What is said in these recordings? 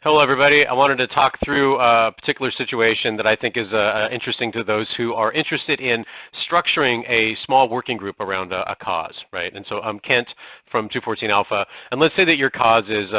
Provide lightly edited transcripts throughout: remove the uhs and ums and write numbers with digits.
Hello, everybody. I wanted to talk through a particular situation that I think is interesting to those who are interested in structuring a small working group around a cause, right? And so I'm Kent from 214 Alpha, and let's say that your cause is,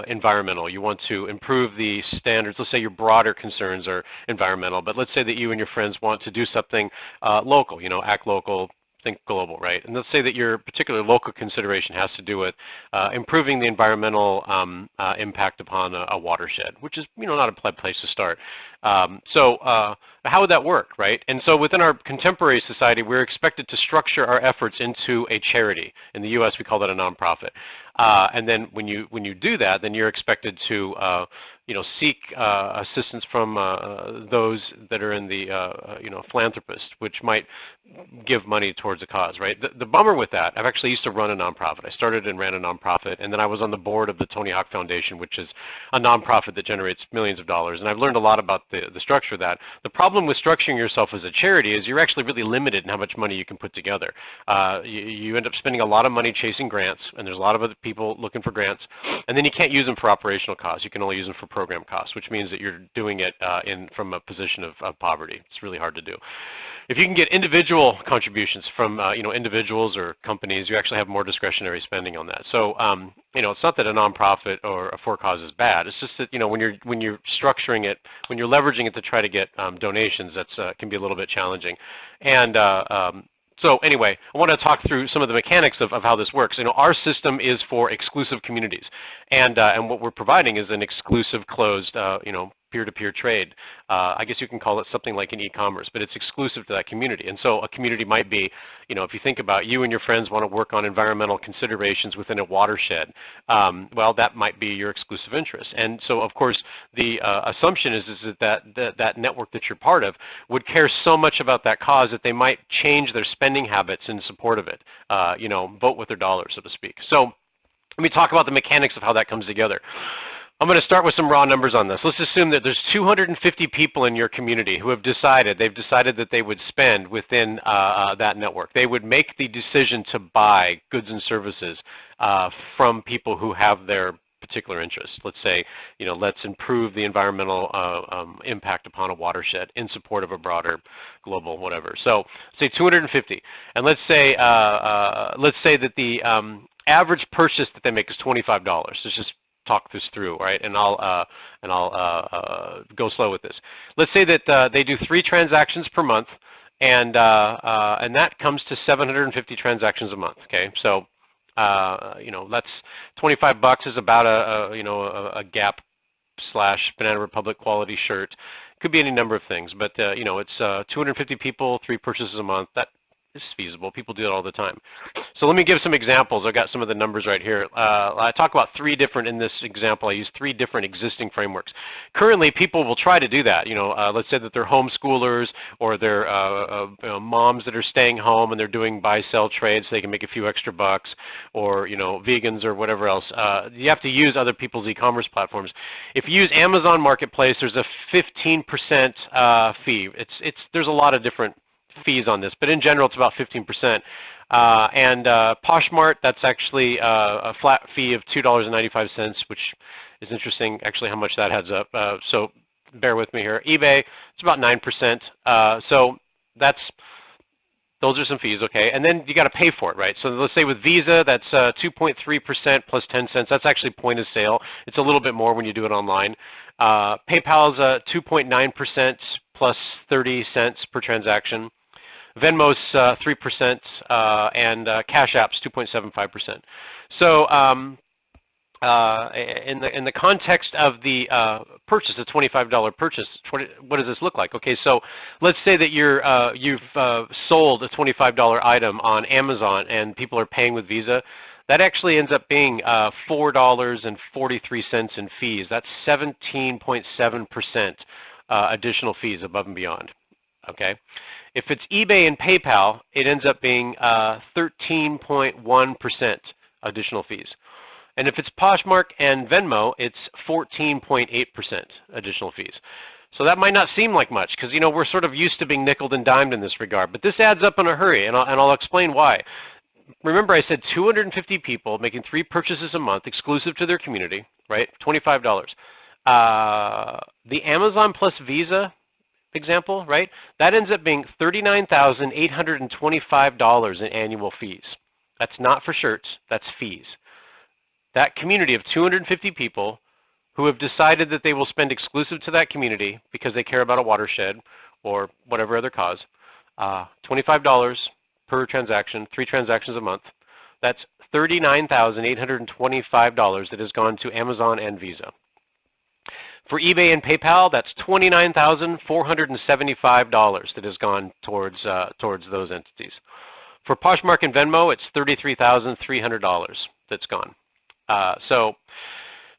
environmental. You want to improve the standards. Let's say your broader concerns are environmental, but let's say that you and your friends want to do something local, act local, think global, right? And let's say that your particular local consideration has to do with improving the environmental impact upon a watershed, which is, not a bad place to start. So how would that work, right? And so within our contemporary society, we're expected to structure our efforts into a charity. In the U.S., we call that a nonprofit. And then when you do that, then you're expected to seek assistance from those that are in the philanthropists, which might give money towards a cause, right? The bummer with that, I've actually used to run a nonprofit. I started and ran a nonprofit, and then I was on the board of the Tony Hawk Foundation, which is a nonprofit that generates millions of dollars. And I've learned a lot about the structure of that. The problem with structuring yourself as a charity is you're actually really limited in how much money you can put together. You end up spending a lot of money chasing grants, and there's a lot of other people looking for grants, and then you can't use them for operational costs. You can only use them for program costs, which means that you're doing it from a position of poverty. It's really hard to do. If you can get individual contributions from individuals or companies, you actually have more discretionary spending on that. So it's not that a nonprofit or a for cause is bad. It's just that when you're structuring it, when you're leveraging it to try to get donations, that's can be a little bit challenging. And so anyway, I want to talk through some of the mechanics of how this works. Our system is for exclusive communities, and what we're providing is an exclusive, closed, peer-to-peer trade. I guess you can call it something like an e-commerce, but it's exclusive to that community. And so a community might be, if you think about you and your friends want to work on environmental considerations within a watershed, well, that might be your exclusive interest. And so, of course, the assumption is that network that you're part of would care so much about that cause that they might change their spending habits in support of it, vote with their dollars, so to speak. So let me talk about the mechanics of how that comes together. I'm going to start with some raw numbers on this. Let's assume that there's 250 people in your community who have decided that they would spend within that network. They would make the decision to buy goods and services from people who have their particular interests. Let's say, let's improve the environmental impact upon a watershed in support of a broader global whatever. So say 250, and let's say that the average purchase that they make is $25. Let's just talk this through, right? And I'll go slow with this. Let's say that they do 3 transactions per month, and that comes to 750 transactions a month. Okay, so that's $25 is about a Gap / Banana Republic quality shirt. Could be any number of things, but it's 250 people, 3 purchases a month. That is feasible. People do it all the time. So let me give some examples. I've got some of the numbers right here. I talk about 3 different, in this example, I use 3 different existing frameworks. Currently, people will try to do that. Let's say that they're homeschoolers, or they're moms that are staying home and they're doing buy-sell trades so they can make a few extra bucks, or vegans or whatever else. You have to use other people's e-commerce platforms. If you use Amazon Marketplace, there's a 15% fee. There's a lot of different fees on this, but in general it's about 15%. And Poshmark, that's actually a flat fee of $2.95, which is interesting actually how much that adds up. So bear with me here. eBay, it's about 9%. So those are some fees, okay? And then you got to pay for it, right? So let's say with Visa, that's 2.3% plus 10 cents. That's actually point of sale. It's a little bit more when you do it online. PayPal's 2.9% plus 30 cents per transaction. Venmo's 3%, and Cash App's 2.75%. So in the context of the purchase, a $25 purchase, what does this look like? Okay, so let's say that you've sold a $25 item on Amazon and people are paying with Visa. That actually ends up being $4.43 in fees. That's 17.7% additional fees above and beyond. Okay. If it's eBay and PayPal, it ends up being 13.1% additional fees. And if it's Poshmark and Venmo, it's 14.8% additional fees. So that might not seem like much because, we're sort of used to being nickeled and dimed in this regard. But this adds up in a hurry, and I'll explain why. remember I said 250 people making 3 purchases a month exclusive to their community, right? $25. The Amazon plus Visa example, right? That ends up being $39,825 in annual fees. That's not for shirts, that's fees. That community of 250 people who have decided that they will spend exclusive to that community because they care about a watershed or whatever other cause, $25 per transaction, 3 transactions a month. That's $39,825 that has gone to Amazon and Visa. For eBay and PayPal, that's $29,475 that has gone towards those entities. For Poshmark and Venmo, it's $33,300 that's gone. So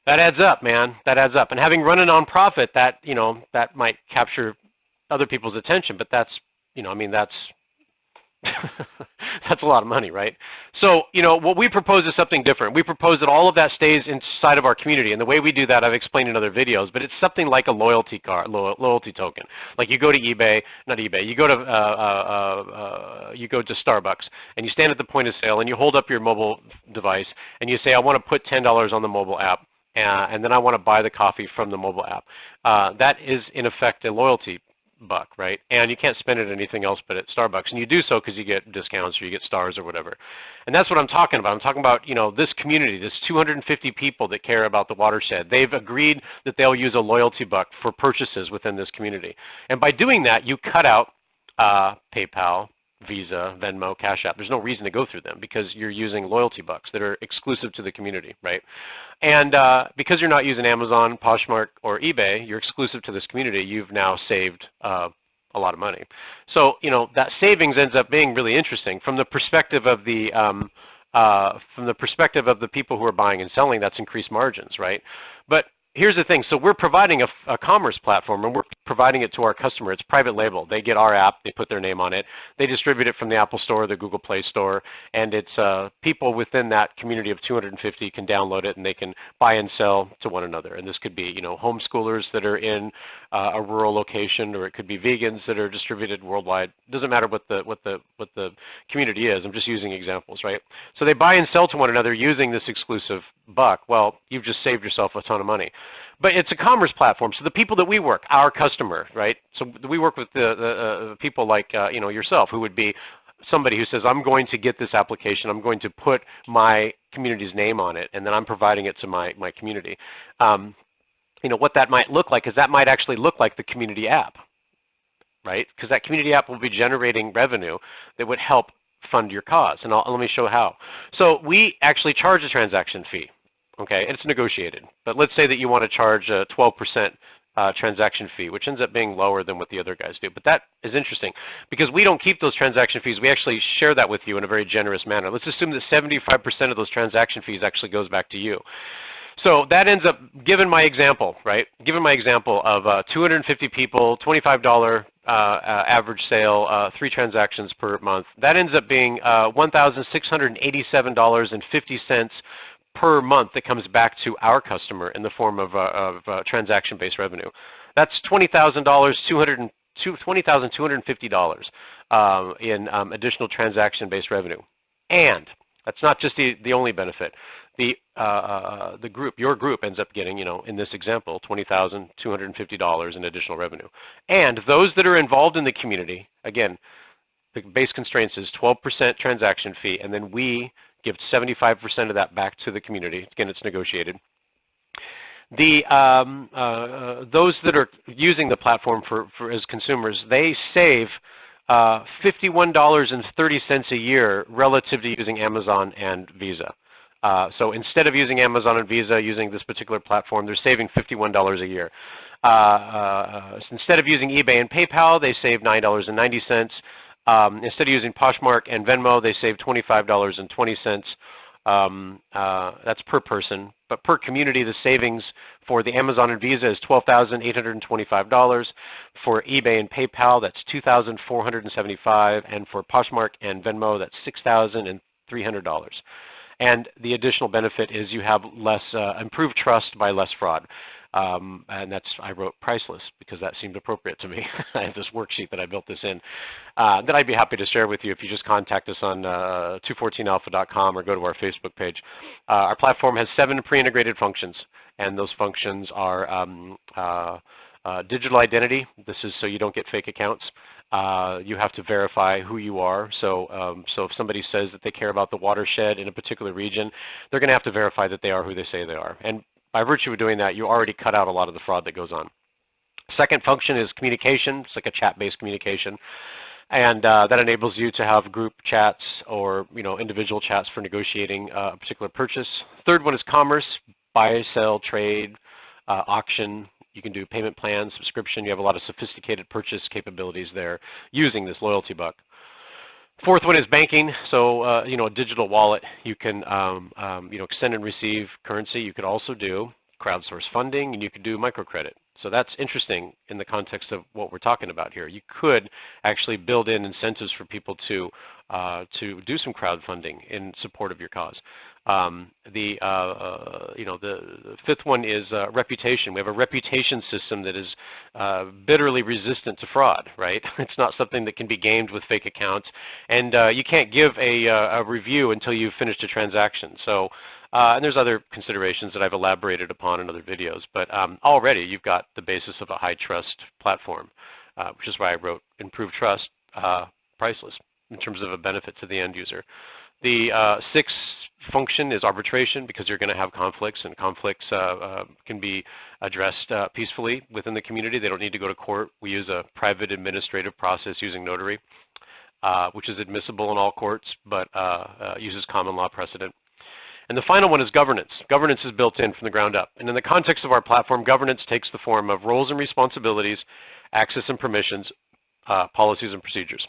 that adds up, man. That adds up. And having run a nonprofit, that that might capture other people's attention, but that's that's that's a lot of money, right? So, what we propose is something different. We propose that all of that stays inside of our community, and the way we do that I've explained in other videos, but it's something like a loyalty token. Like you go to eBay, not eBay, you go to Starbucks, and you stand at the point of sale, and you hold up your mobile device, and you say, I want to put $10 on the mobile app, and then I want to buy the coffee from the mobile app. That is, in effect, a loyalty buck, right? And you can't spend it at anything else but at Starbucks. And you do so because you get discounts or you get stars or whatever. And that's what I'm talking about. I'm talking about, this community, this 250 people that care about the watershed. They've agreed that they'll use a loyalty buck for purchases within this community. And by doing that, you cut out PayPal, Visa, Venmo, Cash App. There's no reason to go through them because you're using loyalty bucks that are exclusive to the community, right? And because you're not using Amazon, Poshmark, or eBay, you're exclusive to this community, you've now saved a lot of money. So, that savings ends up being really interesting from the perspective of the people who are buying and selling. That's increased margins, right? But here's the thing. So we're providing a commerce platform, and we're providing it to our customer. It's private label. They get our app. They put their name on it. They distribute it from the Apple Store, the Google Play Store, and it's people within that community of 250 can download it, and they can buy and sell to one another. And this could be, homeschoolers that are in a rural location, or it could be vegans that are distributed worldwide. It doesn't matter what the community is. I'm just using examples, right? So they buy and sell to one another using this exclusive buck. Well, you've just saved yourself a ton of money. But it's a commerce platform, so the people that we work, our customer, right? So we work with the people like yourself, who would be somebody who says, I'm going to get this application, I'm going to put my community's name on it, and then I'm providing it to my community. What that might look like is that might actually look like the community app, right? Because that community app will be generating revenue that would help fund your cause, and let me show how. So we actually charge a transaction fee. Okay, it's negotiated, but let's say that you want to charge a 12% transaction fee, which ends up being lower than what the other guys do. But that is interesting because we don't keep those transaction fees. We actually share that with you in a very generous manner. Let's assume that 75% of those transaction fees actually goes back to you. So that ends up, given my example, right? Given my example of 250 people, $25 average sale, 3 transactions per month, that ends up being $1,687.50 per month that comes back to our customer in the form of transaction-based revenue. That's $20,250 in additional transaction-based revenue. And that's not just the only benefit. The group, your group, ends up getting, in this example, $20,250 in additional revenue. And those that are involved in the community, again, the base constraints is 12% transaction fee, and then we give 75% of that back to the community. Again, it's negotiated. Those that are using the platform for as consumers, they save $51.30 a year relative to using Amazon and Visa. So instead of using Amazon and Visa using this particular platform, they're saving $51 a year. Instead of using eBay and PayPal, they save $9.90. Instead of using Poshmark and Venmo, they save $25.20. That's per person. But per community, the savings for the Amazon and Visa is $12,825. For eBay and PayPal, that's $2,475. And for Poshmark and Venmo, that's $6,300. And the additional benefit is you have less improved trust by less fraud. and I wrote priceless because that seemed appropriate to me. I have this worksheet that I built this in that I'd be happy to share with you if you just contact us on 214alpha.com or go to our Facebook page. Our platform has 7 pre-integrated functions, and those functions are digital identity. This is so you don't get fake accounts. You have to verify who you are. So if somebody says that they care about the watershed in a particular region, they're going to have to verify that they are who they say they are. And by virtue of doing that, you already cut out a lot of the fraud that goes on. Second function is communication. It's like a chat-based communication. And that enables you to have group chats or individual chats for negotiating a particular purchase. Third one is commerce, buy, sell, trade, auction. You can do payment plans, subscription. You have a lot of sophisticated purchase capabilities there using this loyalty buck. Fourth one is banking. So a digital wallet. You can extend and receive currency. You could also do crowdsource funding, and you could do microcredit. So that's interesting in the context of what we're talking about here. You could actually build in incentives for people to do some crowdfunding in support of your cause. The fifth one is reputation. We have a reputation system that is bitterly resistant to fraud, right? It's not something that can be gamed with fake accounts, and you can't give a review until you've finished a transaction. So, and there's other considerations that I've elaborated upon in other videos, but already you've got the basis of a high trust platform, which is why I wrote improved trust, priceless, in terms of a benefit to the end user. The sixth function is arbitration, because you're going to have conflicts, and conflicts can be addressed peacefully within the community. They don't need to go to court. We use a private administrative process using Notary, which is admissible in all courts, but uses common law precedent. And the final one is governance. Governance is built in from the ground up. And in the context of our platform, governance takes the form of roles and responsibilities, access and permissions, policies and procedures.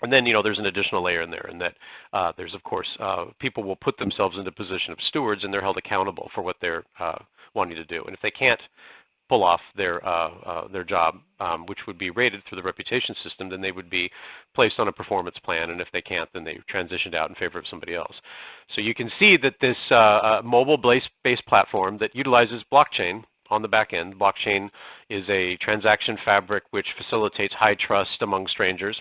And then, there's an additional layer in there, and that there's, of course, people will put themselves in the position of stewards, and they're held accountable for what they're wanting to do. And if they can't pull off their job, which would be rated through the reputation system, then they would be placed on a performance plan, and if they can't, then they transitioned out in favor of somebody else. So you can see that this mobile-based platform that utilizes blockchain on the back end. Blockchain is a transaction fabric which facilitates high trust among strangers.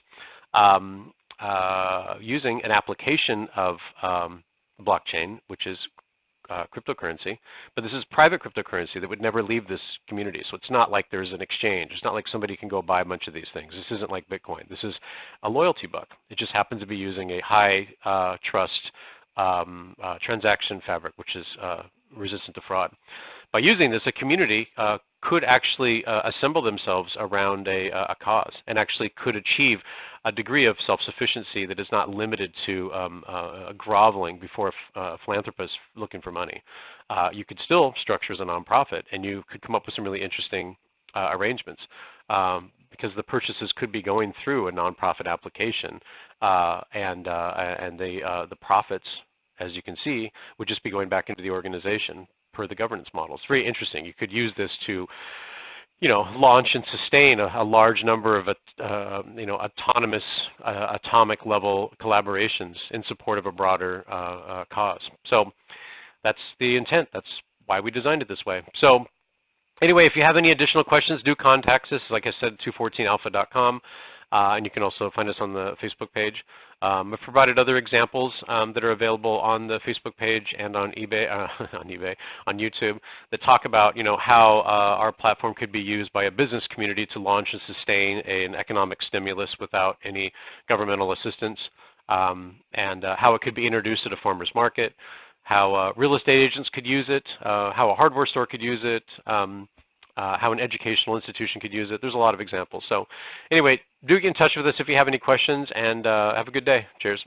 Using an application of blockchain, which is cryptocurrency, but this is private cryptocurrency that would never leave this community. So it's not like there's an exchange. It's not like somebody can go buy a bunch of these things. This isn't like Bitcoin. This is a loyalty buck. It just happens to be using a high trust transaction fabric, which is resistant to fraud. By using this, a community could actually assemble themselves around a cause, and actually could achieve a degree of self-sufficiency that is not limited to groveling before a philanthropist looking for money. You could still structure as a nonprofit, and you could come up with some really interesting arrangements, because the purchases could be going through a nonprofit application, and the profits, as you can see, would just be going back into the organization per the governance model. It's very interesting. You could use this to, launch and sustain a large number of, autonomous, atomic level collaborations in support of a broader cause. So that's the intent. That's why we designed it this way. So anyway, if you have any additional questions, do contact us. Like I said, 214alpha.com. And you can also find us on the Facebook page. I've provided other examples that are available on the Facebook page and on on YouTube, that talk about how our platform could be used by a business community to launch and sustain an economic stimulus without any governmental assistance, and how it could be introduced at a farmer's market, how real estate agents could use it, how a hardware store could use it, how an educational institution could use it. There's a lot of examples. So anyway, do get in touch with us if you have any questions, and have a good day. Cheers.